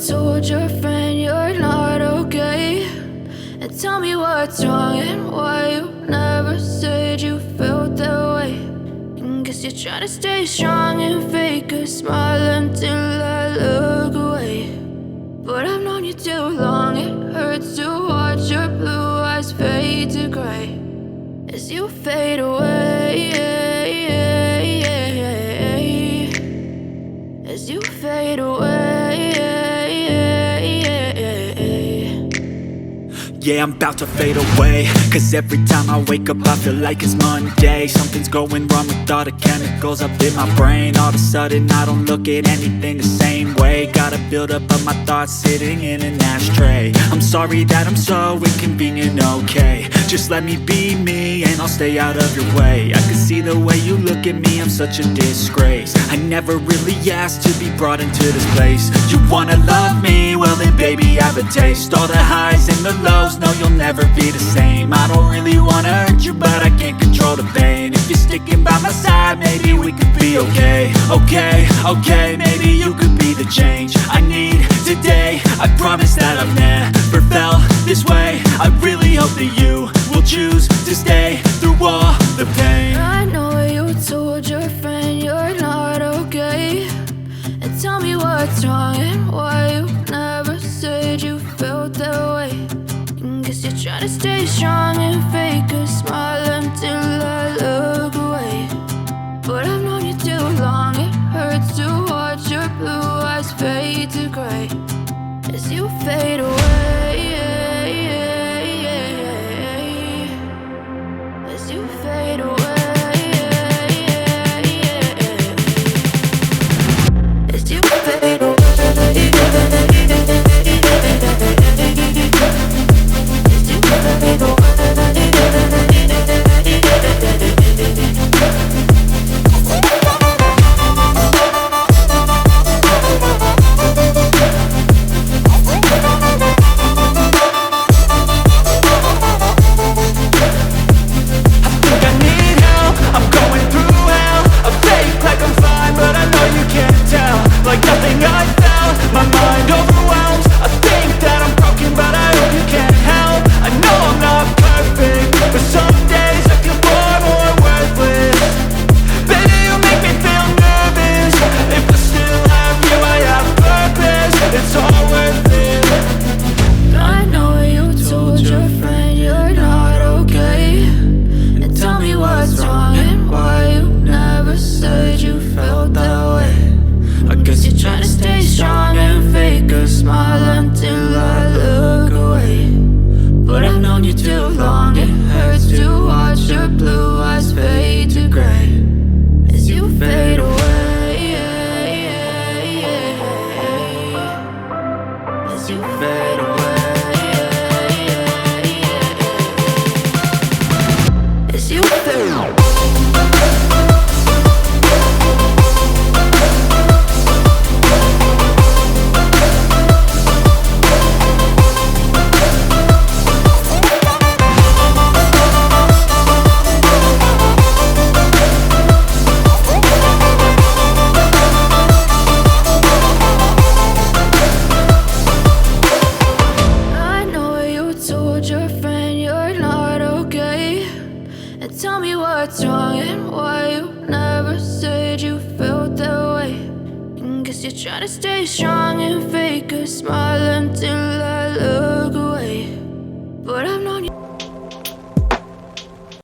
told your friend you're not okay, and tell me what's wrong and why you never said you felt that way. And guess you're trying to stay strong and fake a smile until I look away. But I've known you too long, it hurts to watch your blue eyes fade to gray as you fade away, as you fade away. Yeah, I'm about to fade away, cause every time I wake up I feel like it's Monday. Something's going wrong with all the chemicals up in my brain. All of a sudden I don't look at anything the same way. Gotta build up of my thoughts sitting in an ashtray. I'm sorry that I'm so inconvenient, okay. Just let me be me and I'll stay out of your way. I can see the way you look at me, I'm such a disgrace. I never really asked to be brought into this place. You wanna love me? Well then baby have a taste. All the highs and the lows, no you'll never be the same. I don't really wanna hurt you but I can't control the pain. If you're sticking by my side maybe we could be okay. Okay, maybe you could be the change I need today. I promise that I've never felt this way. I really hope that you will choose to stay through all the pain. I know you told your friend you're not okay, and tell me what's wrong and why you never said you felt that way. And guess you're trying to stay strong and fake a smile until I look away. But I've known you too long, it hurts to watch your blue eyes fade to gray as you fade away, as you fade away, as you fade away. Trying to stay strong and fake